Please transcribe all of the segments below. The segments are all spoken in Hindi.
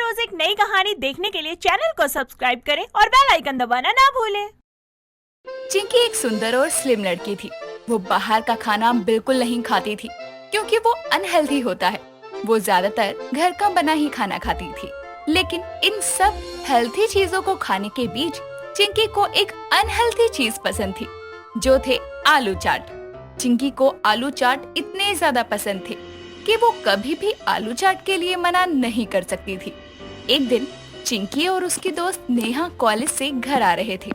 रोज एक नई कहानी देखने के लिए चैनल को सब्सक्राइब करें और बेल आइकन दबाना ना भूलें। चिंकी एक सुंदर और स्लिम लड़की थी। वो बाहर का खाना बिल्कुल नहीं खाती थी क्योंकि वो अनहेल्दी होता है। वो ज्यादातर घर का बना ही खाना खाती थी। लेकिन इन सब हेल्थी चीजों को खाने के बीच चिंकी को एक अनहेल्दी चीज पसंद थी, जो थे आलू चाट। चिंकी को आलू चाट इतने ज्यादा पसंद थे कि वो कभी भी आलू चाट के लिए मना नहीं कर सकती थी। एक दिन चिंकी और उसकी दोस्त नेहा कॉलेज से घर आ रहे थे।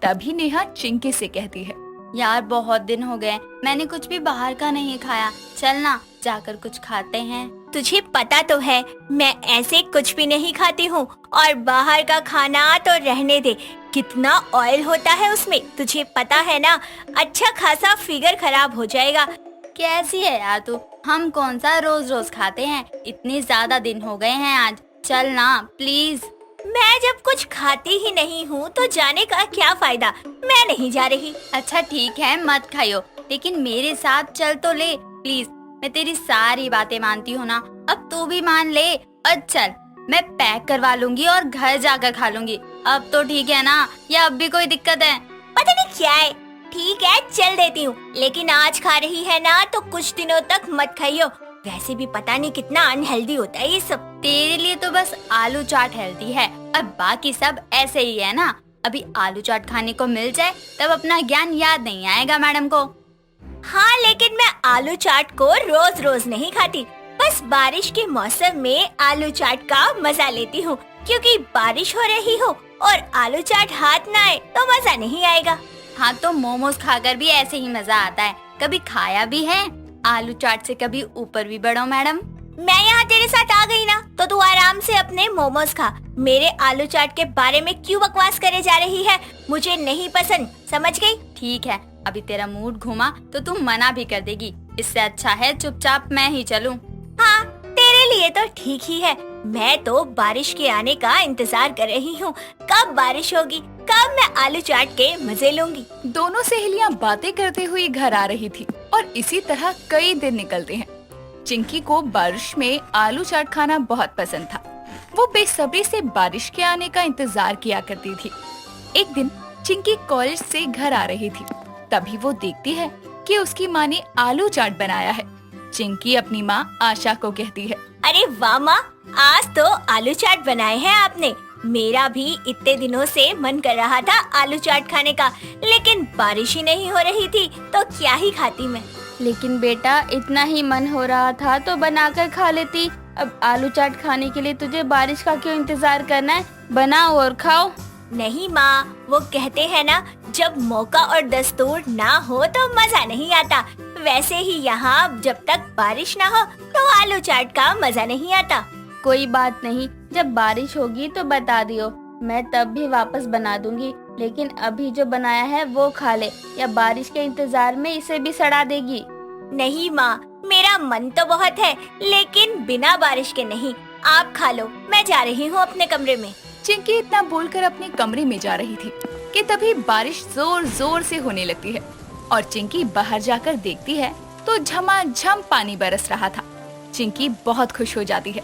तभी नेहा चिंकी से कहती है, यार बहुत दिन हो गए, मैंने कुछ भी बाहर का नहीं खाया, चल ना जाकर कुछ खाते हैं। तुझे पता तो है मैं ऐसे कुछ भी नहीं खाती हूँ, और बाहर का खाना तो रहने दे, कितना ऑयल होता है उसमें, तुझे पता है ना, अच्छा खासा फिगर खराब हो जाएगा। कैसी है यार तू, हम कौन सा रोज रोज खाते हैं, इतने ज्यादा दिन हो गए हैं आज, चल ना प्लीज। मैं जब कुछ खाती ही नहीं हूँ तो जाने का क्या फायदा, मैं नहीं जा रही। अच्छा ठीक है मत खाइयो, लेकिन मेरे साथ चल तो ले प्लीज, मैं तेरी सारी बातें मानती हूँ ना, अब तू भी मान ले और चल, मैं पैक करवा लूंगी और घर जाकर खा लूंगी। अब तो ठीक है ना, या अब भी कोई दिक्कत है? पता नहीं क्या है, ठीक है चल देती हूँ, लेकिन आज खा रही है ना तो कुछ दिनों तक मत खाइयो, वैसे भी पता नहीं कितना अनहेल्दी होता है ये सब। तेरे लिए तो बस आलू चाट हेल्दी है, अब बाकी सब ऐसे ही है ना। अभी आलू चाट खाने को मिल जाए तब अपना ज्ञान याद नहीं आएगा मैडम को। हाँ लेकिन मैं आलू चाट को रोज रोज नहीं खाती, बस बारिश के मौसम में आलू चाट का मजा लेती हूँ, क्योंकि बारिश हो रही हो और आलू चाट हाथ न आए तो मजा नहीं आएगा। हाँ तो मोमोज खाकर भी ऐसे ही मजा आता है, कभी खाया भी है? आलू चाट से कभी ऊपर भी बढ़ो मैडम। मैं यहाँ तेरे साथ आ गई ना, तो तू आराम से अपने मोमोज खा, मेरे आलू चाट के बारे में क्यों बकवास करे जा रही है, मुझे नहीं पसंद, समझ गई? ठीक है, अभी तेरा मूड घुमा तो तू मना भी कर देगी, इससे अच्छा है चुपचाप मैं ही चलूं। हाँ तेरे लिए तो ठीक ही है, मैं तो बारिश के आने का इंतजार कर रही हूँ, कब बारिश होगी, कब मैं आलू चाट के मजे लूंगी। दोनों सहेलियां बातें करते हुए घर आ रही थी और इसी तरह कई दिन निकलते हैं। चिंकी को बारिश में आलू चाट खाना बहुत पसंद था। वो बेसब्री से बारिश के आने का इंतजार किया करती थी। एक दिन चिंकी कॉलेज से घर आ रही थी, तभी वो देखती है कि उसकी माँ ने आलू चाट बनाया है। चिंकी अपनी माँ आशा को कहती है, अरे वाह माँ, आज तो आलू चाट बनाए हैं आपने, मेरा भी इतने दिनों से मन कर रहा था आलू चाट खाने का, लेकिन बारिश ही नहीं हो रही थी तो क्या ही खाती मैं। लेकिन बेटा इतना ही मन हो रहा था तो बनाकर खा लेती, अब आलू चाट खाने के लिए तुझे बारिश का क्यों इंतजार करना है, बनाओ और खाओ। नहीं माँ, वो कहते हैं ना, जब मौका और दस्तूर ना हो तो मजा नहीं आता, वैसे ही यहाँ जब तक बारिश ना हो तो आलू चाट का मजा नहीं आता। कोई बात नहीं, जब बारिश होगी तो बता दियो, मैं तब भी वापस बना दूंगी, लेकिन अभी जो बनाया है वो खा ले, या बारिश के इंतजार में इसे भी सड़ा देगी। नहीं माँ, मेरा मन तो बहुत है, लेकिन बिना बारिश के नहीं, आप खा लो, मैं जा रही हूँ अपने कमरे में। चिंकी इतना बोलकर अपने कमरे में जा रही थी कि तभी बारिश जोर जोर से होने लगती है और चिंकी बाहर जाकर देखती है तो झमाझम पानी बरस रहा था। चिंकी बहुत खुश हो जाती है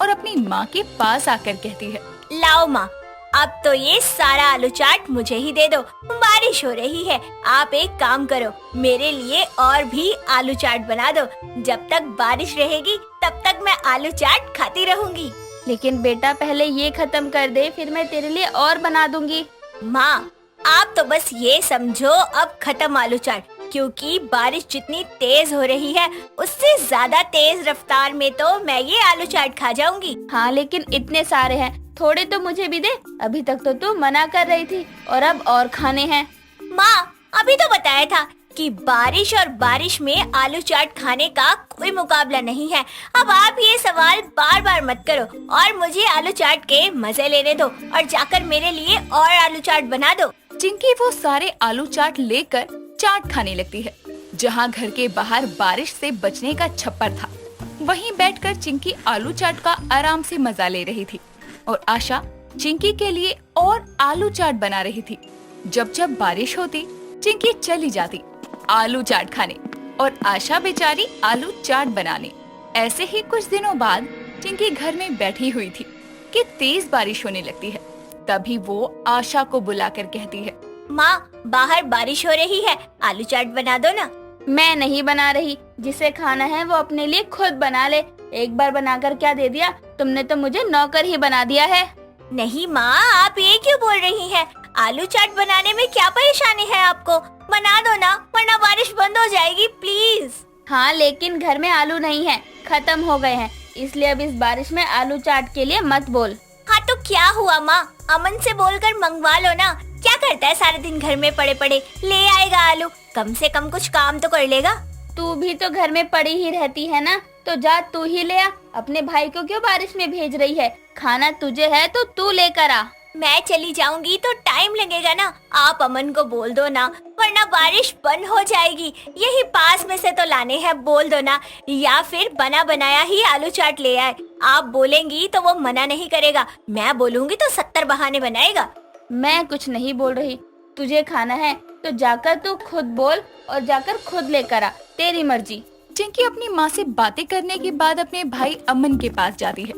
और अपनी माँ के पास आकर कहती है, लाओ माँ, अब तो ये सारा आलू चाट मुझे ही दे दो, बारिश हो रही है, आप एक काम करो, मेरे लिए और भी आलू चाट बना दो, जब तक बारिश रहेगी तब तक मैं आलू चाट खाती रहूंगी। लेकिन बेटा पहले ये खत्म कर दे, फिर मैं तेरे लिए और बना दूंगी। माँ आप तो बस ये समझो अब खत्म आलू चाट, क्योंकि बारिश जितनी तेज हो रही है उससे ज्यादा तेज रफ्तार में तो मैं ये आलू चाट खा जाऊंगी। हाँ लेकिन इतने सारे हैं, थोड़े तो मुझे भी दे, अभी तक तो तू मना कर रही थी और अब और खाने हैं। माँ अभी तो बताया था कि बारिश और बारिश में आलू चाट खाने का कोई मुकाबला नहीं है, अब आप ये सवाल बार बार मत करो और मुझे आलू चाट के मजे लेने दो और जाकर मेरे लिए और आलू चाट बना दो। चिंकी वो सारे आलू चाट लेकर चाट खाने लगती है। जहाँ घर के बाहर बारिश से बचने का छप्पर था, वहीं बैठकर चिंकी आलू चाट का आराम से मजा ले रही थी और आशा चिंकी के लिए और आलू चाट बना रही थी। जब जब बारिश होती चिंकी चली जाती आलू चाट खाने और आशा बेचारी आलू चाट बनाने। ऐसे ही कुछ दिनों बाद चिंकी घर में बैठी हुई थी कि तेज बारिश होने लगती है। तभी वो आशा को बुलाकर कहती है, माँ, बाहर बारिश हो रही है, आलू चाट बना दो ना। मैं नहीं बना रही, जिसे खाना है वो अपने लिए खुद बना ले। एक बार बनाकर क्या दे दिया, तुमने तो मुझे नौकर ही बना दिया है। नहीं माँ, आप ये क्यों बोल रही हैं? आलू चाट बनाने में क्या परेशानी है आपको? बना दो ना, वरना बारिश बंद हो जाएगी, प्लीज। हाँ, लेकिन घर में आलू नहीं है, खत्म हो गए हैं, इसलिए अब इस बारिश में आलू चाट के लिए मत बोल। हाँ तो क्या हुआ माँ, अमन से बोलकर मंगवा लो ना। क्या करता है सारे दिन घर में पड़े पड़े, ले आएगा आलू, कम से कम कुछ काम तो कर लेगा। तू भी तो घर में पड़ी ही रहती है ना, तो जा तू ही ले आ। अपने भाई को क्यों बारिश में भेज रही है? खाना तुझे है तो तू लेकर आ। मैं चली जाऊंगी तो टाइम लगेगा ना, आप अमन को बोल दो ना, वरना बारिश बंद हो जाएगी। यही पास में से तो लाने हैं, बोल दो ना, या फिर बना बनाया ही आलू चाट ले आए। आप बोलेंगी तो वो मना नहीं करेगा, मैं बोलूंगी तो 70 बहाने बनाएगा। मैं कुछ नहीं बोल रही, तुझे खाना है तो जाकर तू खुद बोल और जाकर खुद लेकर आ, तेरी मर्जी। चिंकी अपनी माँ से बातें करने के बाद अपने भाई अमन के पास जाती है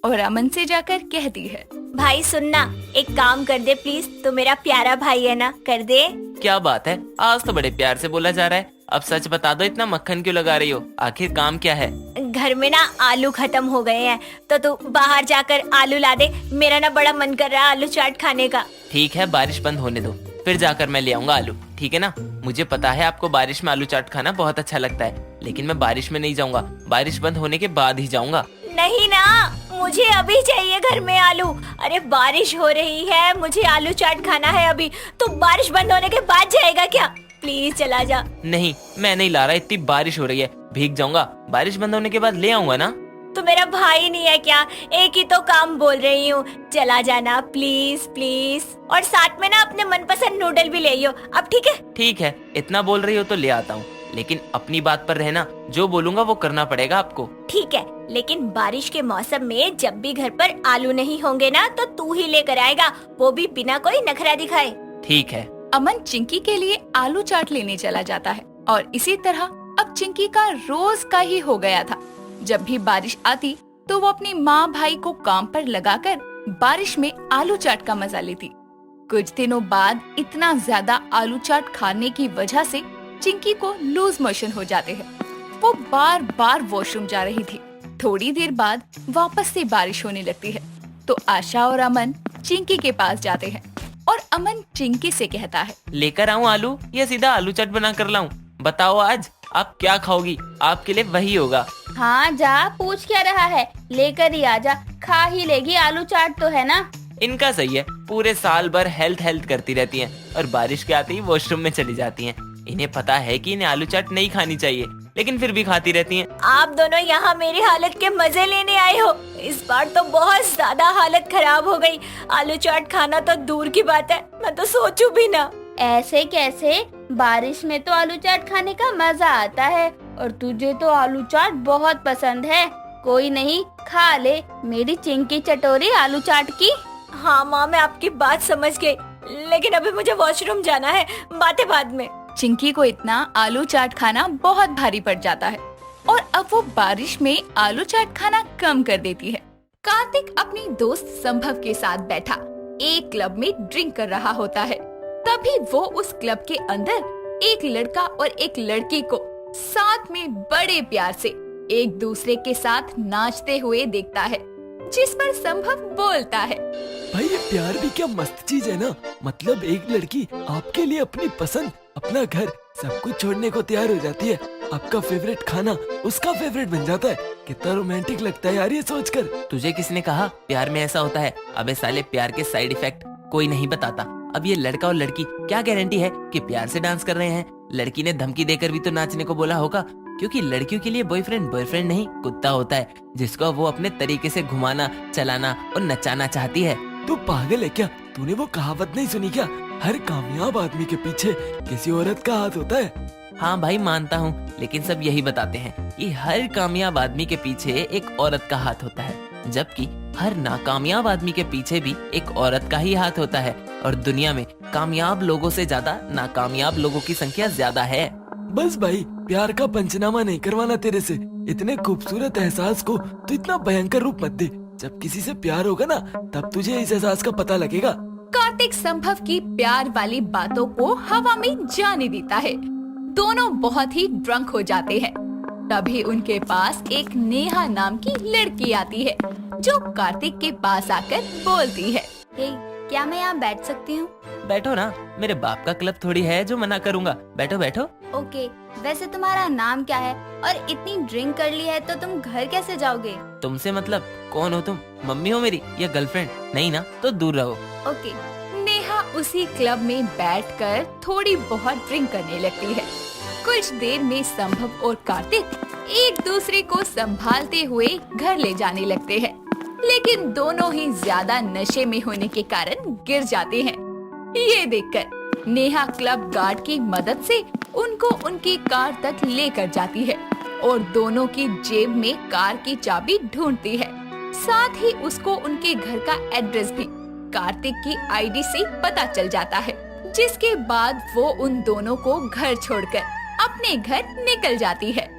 और अमन से जाकर कहती है, भाई सुनना, एक काम कर दे प्लीज, तू मेरा प्यारा भाई है ना, कर दे। क्या बात है, आज तो बड़े प्यार से बोला जा रहा है। अब सच बता दो, इतना मक्खन क्यों लगा रही हो? आखिर काम क्या है? घर में ना आलू खत्म हो गए हैं, तो तू बाहर जाकर आलू ला दे। मेरा ना बड़ा मन कर रहा है आलू चाट खाने का। ठीक है, बारिश बंद होने दो, फिर जाकर मैं ले आऊंगा आलू, ठीक है ना? मुझे पता है आपको बारिश में आलू चाट खाना बहुत अच्छा लगता है, लेकिन मैं बारिश में नहीं जाऊंगा, बारिश बंद होने के बाद ही जाऊंगा। नहीं ना, मुझे अभी चाहिए घर में आलू। अरे बारिश हो रही है, मुझे आलू चाट खाना है अभी, तो बारिश बंद होने के बाद जाएगा क्या? प्लीज चला जा। नहीं, मैं नहीं ला रहा, इतनी बारिश हो रही है, भीग जाऊंगा, बारिश बंद होने के बाद ले आऊंगा ना। तो मेरा भाई नहीं है क्या? एक ही तो काम बोल रही हूँ, चला जाना प्लीज प्लीज। और साथ में ना अपने मनपसंद नूडल भी ले आइयो अब, ठीक है? ठीक है, इतना बोल रही हो तो ले आता हूँ, लेकिन अपनी बात पर रहना, जो बोलूंगा वो करना पड़ेगा आपको। ठीक है, लेकिन बारिश के मौसम में जब भी घर पर आलू नहीं होंगे ना, तो तू ही लेकर आएगा, वो भी बिना कोई नखरा दिखाए। ठीक है। अमन चिंकी के लिए आलू चाट लेने चला जाता है और इसी तरह अब चिंकी का रोज का ही हो गया था। जब भी बारिश आती तो वो अपनी माँ भाई को काम पर लगाकर बारिश में आलू चाट का मजा लेती। कुछ दिनों बाद इतना ज्यादा आलू चाट खाने की वजह से चिंकी को लूज मोशन हो जाते हैं। वो बार बार वॉशरूम जा रही थी। थोड़ी देर बाद वापस से बारिश होने लगती है तो आशा और अमन चिंकी के पास जाते हैं और अमन चिंकी से कहता है, लेकर आऊं आलू या सीधा आलू चाट बना कर लाऊं? बताओ आज आप क्या खाओगी, आपके लिए वही होगा। हाँ जा, पूछ क्या रहा है, लेकर ही आजा, खा ही लेगी, आलू चाट तो है ना। इनका सही है, पूरे साल भर हेल्थ हेल्थ करती रहती हैं और बारिश के आते ही वॉशरूम में चली जाती हैं। इन्हें पता है कि इन्हें आलू चाट नहीं खानी चाहिए, लेकिन फिर भी खाती रहती हैं। आप दोनों यहाँ मेरी हालत के मजे लेने आए हो। इस बार तो बहुत ज्यादा हालत खराब हो गई। आलू चाट खाना तो दूर की बात है, मैं तो सोचूं भी ना। ऐसे कैसे, बारिश में तो आलू चाट खाने का मजा आता है और तुझे तो आलू चाट बहुत पसंद है। कोई नहीं, खा ले मेरी चिंकी चटोरी आलू चाट की। हाँ माँ, मैं आपकी बात समझ गई, लेकिन अभी मुझे वॉशरूम जाना है, बातें बाद में। चिंकी को इतना आलू चाट खाना बहुत भारी पड़ जाता है और अब वो बारिश में आलू चाट खाना कम कर देती है। कार्तिक अपनी दोस्त संभव के साथ बैठा एक क्लब में ड्रिंक कर रहा होता है। तभी वो उस क्लब के अंदर एक लड़का और एक लड़की को साथ में बड़े प्यार से एक दूसरे के साथ नाचते हुए देखता है, जिस पर संभव बोलता है, भाई ये प्यार भी क्या मस्त चीज है ना। मतलब एक लड़की आपके लिए अपनी पसंद, अपना घर, सब कुछ छोड़ने को तैयार हो जाती है। आपका फेवरेट खाना उसका फेवरेट बन जाता है। कितना रोमांटिक लगता है यार ये सोचकर। तुझे किसने कहा प्यार में ऐसा होता है? अबे साले, प्यार के साइड इफेक्ट कोई नहीं बताता। अब ये लड़का और लड़की क्या गारंटी है कि प्यार से डांस कर रहे हैं? लड़की ने धमकी देकर भी तो नाचने को बोला होगा, क्योंकि लड़कियों के लिए बॉयफ्रेंड नहीं कुत्ता होता है, जिसको वो अपने तरीके से घुमाना, चलाना और नचाना चाहती है। तू पागल है क्या? तूने वो कहावत नहीं सुनी क्या? हर कामयाब आदमी के पीछे किसी औरत का हाथ होता है। हाँ भाई मानता हूँ, लेकिन सब यही बताते हैं कि हर कामयाब आदमी के पीछे एक औरत का हाथ होता है, जबकि हर नाकामयाब आदमी के पीछे भी एक औरत का ही हाथ होता है। और दुनिया में कामयाब लोगों से ज्यादा नाकामयाब लोगों की संख्या ज्यादा है। बस भाई, प्यार का पंचनामा नहीं करवाना तेरे से। इतने खूबसूरत एहसास को तो इतना भयंकर रूप मत दे। जब किसी से प्यार होगा ना तब तुझे इस एहसास का पता लगेगा। कार्तिक संभव की प्यार वाली बातों को हवा में जाने देता है। दोनों बहुत ही ड्रंक हो जाते हैं। तभी उनके पास एक नेहा नाम की लड़की आती है जो कार्तिक के पास आकर बोलती है, हे, क्या मैं यहाँ बैठ सकती हूँ? बैठो ना, मेरे बाप का क्लब थोड़ी है जो मना करूँगा। बैठो बैठो। ओके, वैसे तुम्हारा नाम क्या है और इतनी ड्रिंक कर ली है तो तुम घर कैसे जाओगे? तुमसे मतलब कौन हो तुम? मम्मी हो मेरी या गर्लफ्रेंड? नहीं ना, तो दूर रहो। ओके, नेहा उसी क्लब में बैठकर थोड़ी बहुत ड्रिंक करने लगती है। कुछ देर में संभव और कार्तिक एक दूसरे को संभालते हुए घर ले जाने लगते हैं, लेकिन दोनों ही ज्यादा नशे में होने के कारण गिर जाते हैं। ये देखकर नेहा क्लब गार्ड की मदद से उनको उनकी कार तक लेकर जाती है और दोनों की जेब में कार की चाबी ढूंढती है। साथ ही उसको उनके घर का एड्रेस भी कार्तिक की आईडी से पता चल जाता है, जिसके बाद वो उन दोनों को घर छोड़कर अपने घर निकल जाती है।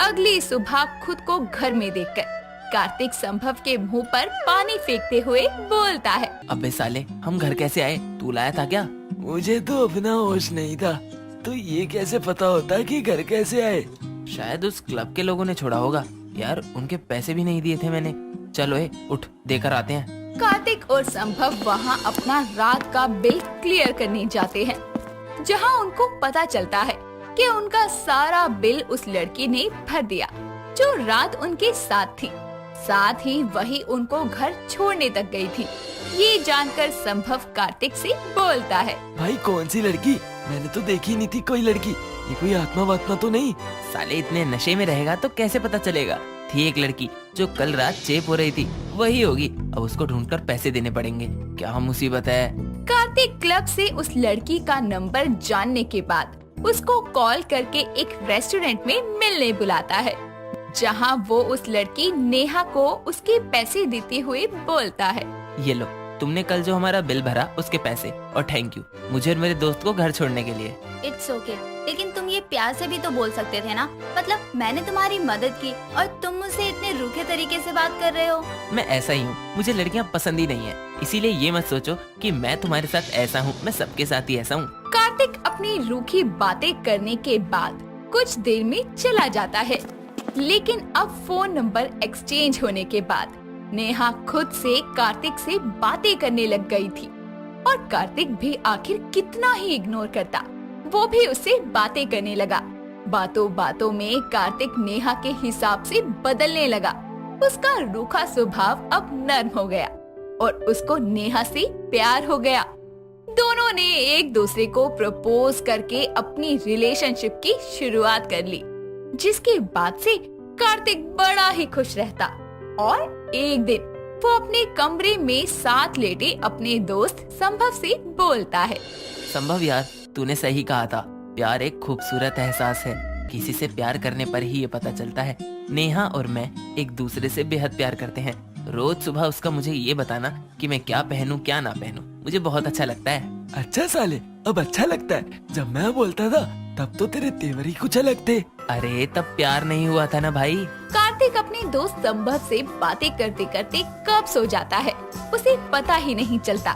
अगली सुबह खुद को घर में देखकर कार्तिक संभव के मुंह पर पानी फेंकते हुए बोलता है, अबे साले, हम घर कैसे आए? तू लाया था क्या? मुझे तो अपना होश नहीं था, तो ये कैसे पता होता कि घर कैसे आए? शायद उस क्लब के लोगों ने छोड़ा होगा। यार, उनके पैसे भी नहीं दिए थे मैंने। चलो उठ, देकर आते हैं। कार्तिक और संभव वहाँ अपना रात का बिल क्लियर करने जाते हैं, जहाँ उनको पता चलता है कि उनका सारा बिल उस लड़की ने भर दिया जो रात उनके साथ थी। साथ ही वही उनको घर छोड़ने तक गई थी। ये जानकर संभव कार्तिक से बोलता है, भाई कौन सी लड़की? मैंने तो देखी नहीं थी कोई लड़की। ये कोई आत्मा वात्मा तो नहीं? साले, इतने नशे में रहेगा तो कैसे पता चलेगा? थी एक लड़की जो कल रात चेप हो रही थी, वही होगी। अब उसको ढूंढकर पैसे देने पड़ेंगे। क्या मुसीबत है। कार्तिक क्लब से उस लड़की का नंबर जानने के बाद उसको कॉल करके एक रेस्टोरेंट में मिलने बुलाता है, जहां वो उस लड़की नेहा को उसके पैसे देते हुए बोलता है, ये लो, तुमने कल जो हमारा बिल भरा उसके पैसे, और थैंक यू मुझे और मेरे दोस्त को घर छोड़ने के लिए। इट्स ओके, लेकिन तुम ये प्यार से भी तो बोल सकते थे ना। मतलब मैंने तुम्हारी मदद की और तुम मुझसे इतने रूखे तरीके से बात कर रहे हो। मैं ऐसा ही हूँ, मुझे लड़कियाँ पसंद ही नहीं है। इसीलिए ये मत सोचो कि मैं तुम्हारे साथ ऐसा हूँ। मैं सबके साथ ही ऐसा हूँ। कार्तिक अपनी रूखी बातें करने के बाद कुछ देर में चला जाता है, लेकिन अब फोन नंबर एक्सचेंज होने के बाद नेहा खुद से कार्तिक से बातें करने लग गई थी, और कार्तिक भी आखिर कितना ही इग्नोर करता, वो भी उससे बातें करने लगा। बातों बातों में कार्तिक नेहा के हिसाब से बदलने लगा। उसका रूखा स्वभाव अब नर्म हो गया और उसको नेहा से प्यार हो गया। दोनों ने एक दूसरे को प्रपोज करके अपनी रिलेशनशिप की शुरुआत कर ली, जिसके बाद से कार्तिक बड़ा ही खुश रहता। और एक दिन वो अपने कमरे में साथ लेटे अपने दोस्त संभव से बोलता है, संभव यार, तूने सही कहा था। प्यार एक खूबसूरत एहसास है। किसी से प्यार करने पर ही ये पता चलता है। नेहा और मैं एक दूसरे से बेहद प्यार करते हैं। रोज सुबह उसका मुझे ये बताना कि मैं क्या पहनूं क्या ना पहनूं, मुझे बहुत अच्छा लगता है। अच्छा साले, अब अच्छा लगता है। जब मैं बोलता था तब तो तेरे तेवर ही कुछ अलग थे। अरे तब प्यार नहीं हुआ था ना भाई। कार्तिक अपने दोस्त संभव से बातें करते करते कब सो जाता है उसे पता ही नहीं चलता।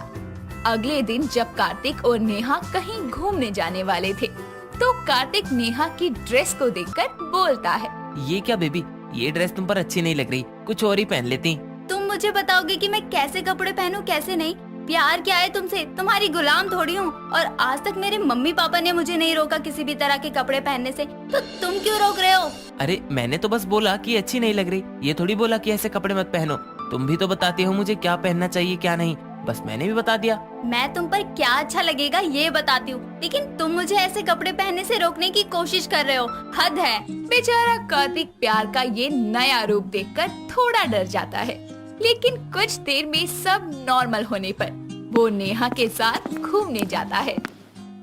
अगले दिन जब कार्तिक और नेहा कहीं घूमने जाने वाले थे, तो कार्तिक नेहा की ड्रेस को देखकर बोलता है, ये क्या बेबी, ये ड्रेस तुम पर अच्छी नहीं लग रही, कुछ और ही पहन लेती। तुम मुझे बताओगे कि मैं कैसे कपड़े पहनूं कैसे नहीं? प्यार क्या है तुमसे? तुम्हारी गुलाम थोड़ी हूँ। और आज तक मेरे मम्मी पापा ने मुझे नहीं रोका किसी भी तरह के कपड़े पहनने से, तो तुम क्यों रोक रहे हो? अरे मैंने तो बस बोला कि अच्छी नहीं लग रही, ये थोड़ी बोला कि ऐसे कपड़े मत पहनो। तुम भी तो बताती हो मुझे क्या पहनना चाहिए क्या नहीं, बस मैंने भी बता दिया। मैं तुम पर क्या अच्छा लगेगा ये बताती हूँ, लेकिन तुम मुझे ऐसे कपड़े पहनने से रोकने की कोशिश कर रहे हो। हद है। बेचारा कार्तिक प्यार का ये नया रूप देखकर थोड़ा डर जाता है, लेकिन कुछ देर में सब नॉर्मल होने पर वो नेहा के साथ घूमने जाता है,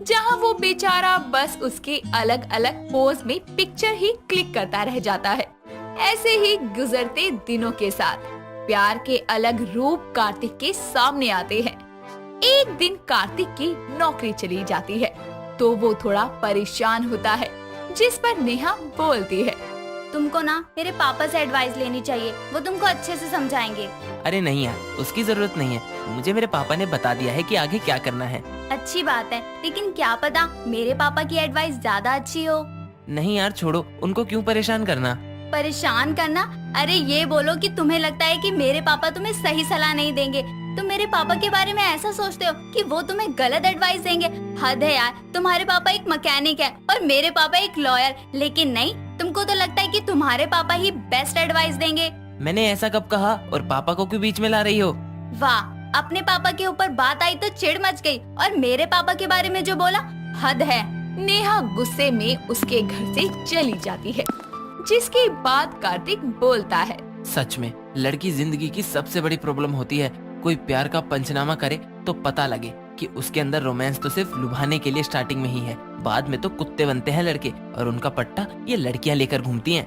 जहाँ वो बेचारा बस उसके अलग अलग पोज में पिक्चर ही क्लिक करता रह जाता है। ऐसे ही गुजरते दिनों के साथ प्यार के अलग रूप कार्तिक के सामने आते हैं। एक दिन कार्तिक की नौकरी चली जाती है, तो वो थोड़ा परेशान होता है, जिस पर नेहा बोलती है, तुमको ना मेरे पापा से एडवाइस लेनी चाहिए, वो तुमको अच्छे से समझाएंगे। अरे नहीं यार, उसकी जरूरत नहीं है। मुझे मेरे पापा ने बता दिया है कि आगे क्या करना है। अच्छी बात है, लेकिन क्या पता मेरे पापा की एडवाइस ज्यादा अच्छी हो। नहीं यार छोड़ो, उनको क्यों परेशान करना। परेशान करना? अरे ये बोलो कि तुम्हें लगता है कि मेरे पापा तुम्हें सही सलाह नहीं देंगे। तुम मेरे पापा के बारे में ऐसा सोचते हो कि वो तुम्हें गलत एडवाइस देंगे। हद है यार, तुम्हारे पापा एक मैकेनिक है और मेरे पापा एक लॉयर, लेकिन नहीं, तुमको तो लगता है कि तुम्हारे पापा ही बेस्ट एडवाइस देंगे। मैंने ऐसा कब कहा, और पापा को क्यों बीच में ला रही हो? वाह, अपने पापा के ऊपर बात आई तो चिढ़ मच गई, और मेरे पापा के बारे में जो बोला, हद है। नेहा गुस्से में उसके घर से चली जाती है, जिसके बाद कार्तिक बोलता है, सच में लड़की जिंदगी की सबसे बड़ी प्रॉब्लम होती है। कोई प्यार का पंचनामा करे तो पता लगे कि उसके अंदर रोमांस तो सिर्फ लुभाने के लिए स्टार्टिंग में ही है, बाद में तो कुत्ते बनते हैं लड़के, और उनका पट्टा ये लड़कियां लेकर घूमती हैं।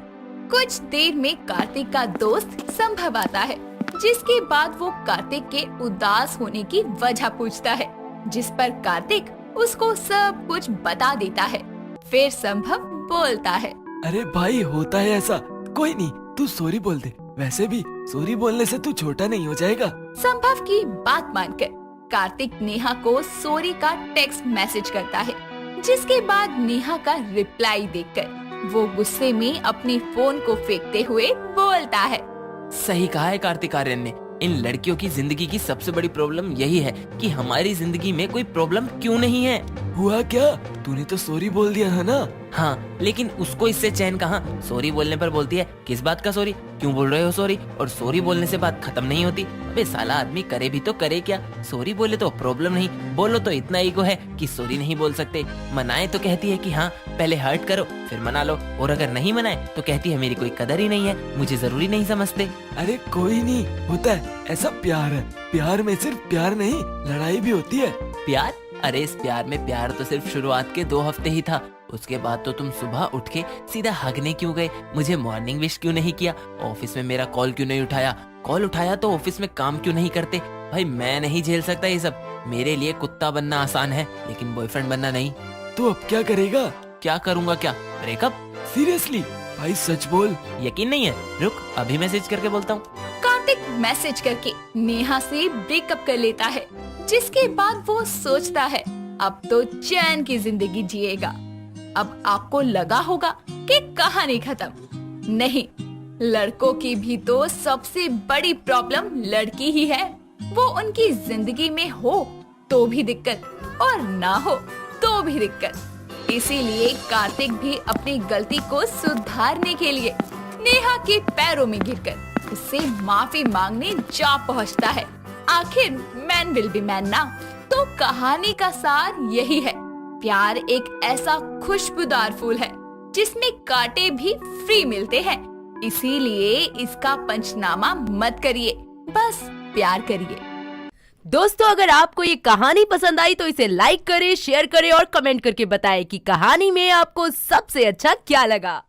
कुछ देर में कार्तिक का दोस्त संभव आता है, जिसके बाद वो कार्तिक के उदास होने की वजह पूछता है, जिस पर कार्तिक उसको सब कुछ बता देता है। फिर संभव बोलता है, अरे भाई होता है ऐसा, कोई नहीं, तू सॉरी बोल दे। वैसे भी सॉरी बोलने से तू छोटा नहीं हो जाएगा। संभव की बात मानकर कार्तिक नेहा को सॉरी का टेक्स्ट मैसेज करता है, जिसके बाद नेहा का रिप्लाई देखकर वो गुस्से में अपने फोन को फेंकते हुए बोलता है, सही कहा है कार्तिक आर्यन ने। इन लड़कियों की जिंदगी की सबसे बड़ी प्रॉब्लम यही है कि हमारी जिंदगी में कोई प्रॉब्लम क्यों नहीं है। हुआ क्या? तूने तो सॉरी बोल दिया था ना। हाँ, लेकिन उसको इससे चैन कहाँ। सॉरी बोलने पर बोलती है, किस बात का सॉरी, क्यों बोल रहे हो सॉरी, और सॉरी बोलने से बात खत्म नहीं होती। अबे साला आदमी करे भी तो करे क्या। सॉरी बोले तो प्रॉब्लम नहीं, बोलो तो इतना ईगो है कि सॉरी नहीं बोल सकते। मनाए तो कहती है कि हाँ पहले हर्ट करो फिर मना लो, और अगर नहीं मनाए तो कहती है मेरी कोई कदर ही नहीं है, मुझे जरूरी नहीं समझते। अरे कोई नहीं, होता है ऐसा, प्यार है। प्यार में सिर्फ प्यार नहीं, लड़ाई भी होती है। प्यार? अरे इस प्यार में प्यार तो सिर्फ शुरुआत के 2 हफ्ते ही था। उसके बाद तो तुम सुबह उठ के सीधा हगने क्यों गए, मुझे मॉर्निंग विश क्यों नहीं किया, ऑफिस में मेरा कॉल क्यों नहीं उठाया, कॉल उठाया तो ऑफिस में काम क्यों नहीं करते। भाई मैं नहीं झेल सकता ये सब। मेरे लिए कुत्ता बनना आसान है, लेकिन बॉयफ्रेंड बनना नहीं। तो अब क्या करेगा? क्या करूँगा, क्या ब्रेकअप? सीरियसली भाई सच बोल। यकीन नहीं है? रुक अभी मैसेज करके बोलता हूँ। कार्तिक मैसेज करके नेहा से ब्रेकअप कर लेता है, जिसके बाद वो सोचता है अब तो चैन की जिंदगी जिएगा। अब आपको लगा होगा कि कहानी खत्म। नहीं, लड़कों की भी तो सबसे बड़ी प्रॉब्लम लड़की ही है। वो उनकी जिंदगी में हो तो भी दिक्कत, और ना हो तो भी दिक्कत। इसीलिए कार्तिक भी अपनी गलती को सुधारने के लिए नेहा के पैरों में गिरकर उससे माफी मांगने जा पहुंचता है। आखिर मैन विल बी मैन ना। तो कहानी का सार यही है, प्यार एक ऐसा खुशबूदार फूल है जिसमें कांटे भी फ्री मिलते हैं। इसीलिए इसका पंचनामा मत करिए, बस प्यार करिए। दोस्तों, अगर आपको ये कहानी पसंद आई तो इसे लाइक करें, शेयर करें और कमेंट करके बताएं कि कहानी में आपको सबसे अच्छा क्या लगा।